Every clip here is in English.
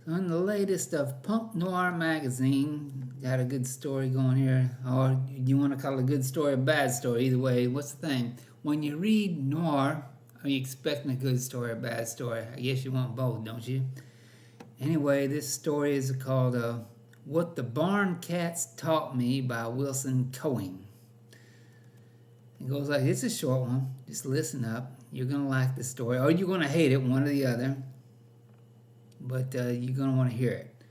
On the latest of Punk Noir magazine, got a good story going here. Or you want to call it a good story or a bad story? Either way, what's the thing? When you read noir, are you expecting a good story or a bad story? I guess you want both, don't you? Anyway, this story is called What the Barn Cats Taught Me by Wilson Koewing. It goes like, it's a short one. Just listen up. You're going to like the story, or you're going to hate it, one or the other. But you're going to want to hear it.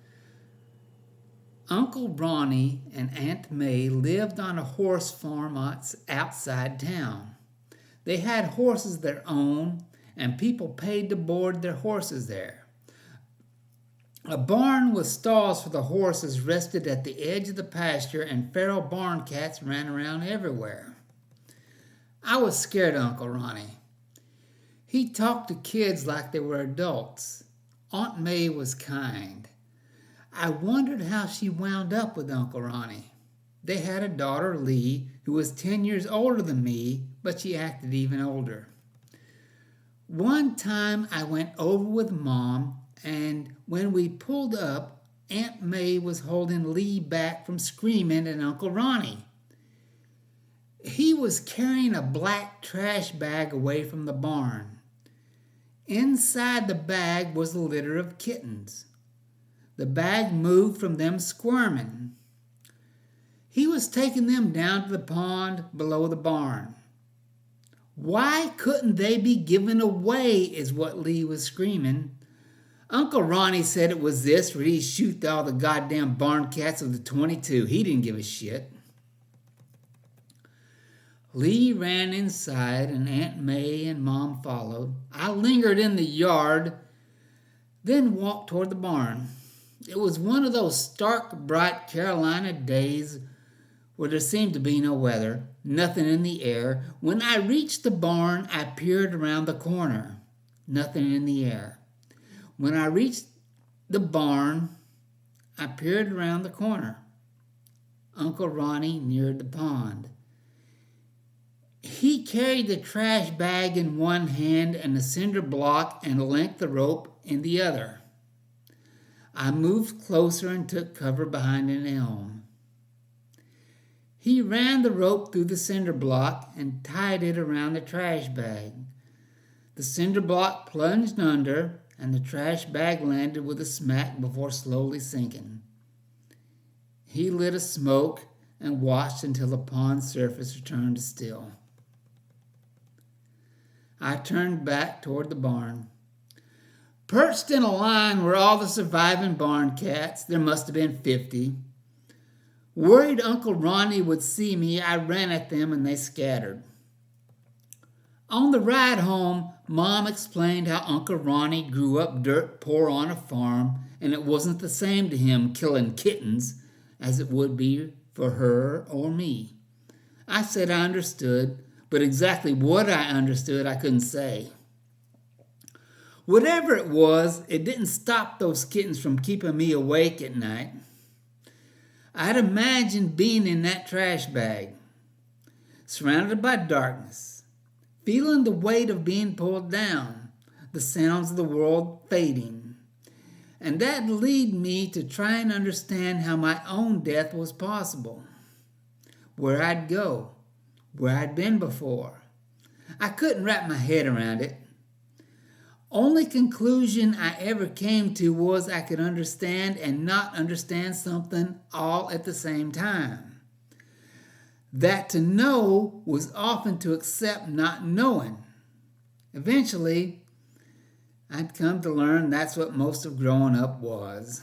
Uncle Ronnie and Aunt May lived on a horse farm outside town. They had horses of their own, and people paid to board their horses there. A barn with stalls for the horses rested at the edge of the pasture, and feral barn cats ran around everywhere. I was scared of Uncle Ronnie. He talked to kids like they were adults. Aunt May was kind. I wondered how she wound up with Uncle Ronnie. They had a daughter, Lee, who was 10 years older than me, but she acted even older. One time I went over with Mom, and when we pulled up, Aunt May was holding Lee back from screaming at Uncle Ronnie. He was carrying a black trash bag away from the barn. Inside the bag was a litter of kittens. The bag moved from them squirming. He was taking them down to the pond below the barn. Why couldn't they be given away, is what Lee was screaming. Uncle Ronnie said it was this, or he'd shoot all the goddamn barn cats with the .22. He didn't give a shit. Lee ran inside, and Aunt May and Mom followed. I lingered in the yard, then walked toward the barn. It was one of those stark, bright Carolina days where there seemed to be no weather, nothing in the air. When I reached the barn, I peered around the corner. Nothing in the air. When I reached the barn, I peered around the corner. Uncle Ronnie neared the pond. He carried the trash bag in one hand and a cinder block and a length of rope in the other. I moved closer and took cover behind an elm. He ran the rope through the cinder block and tied it around the trash bag. The cinder block plunged under, and the trash bag landed with a smack before slowly sinking. He lit a smoke and watched until the pond surface returned to still. I turned back toward the barn. Perched in a line were all the surviving barn cats. There must have been 50. Worried Uncle Ronnie would see me, I ran at them and they scattered. On the ride home, Mom explained how Uncle Ronnie grew up dirt poor on a farm, and it wasn't the same to him killing kittens as it would be for her or me. I said I understood, but exactly what I understood I couldn't say. Whatever it was, it didn't stop those kittens from keeping me awake at night. I'd imagined being in that trash bag, surrounded by darkness, feeling the weight of being pulled down, the sounds of the world fading. And that'd lead me to try and understand how my own death was possible, where I'd go, where I'd been before. I couldn't wrap my head around it. Only conclusion I ever came to was I could understand and not understand something all at the same time. That to know was often to accept not knowing. Eventually, I'd come to learn that's what most of growing up was.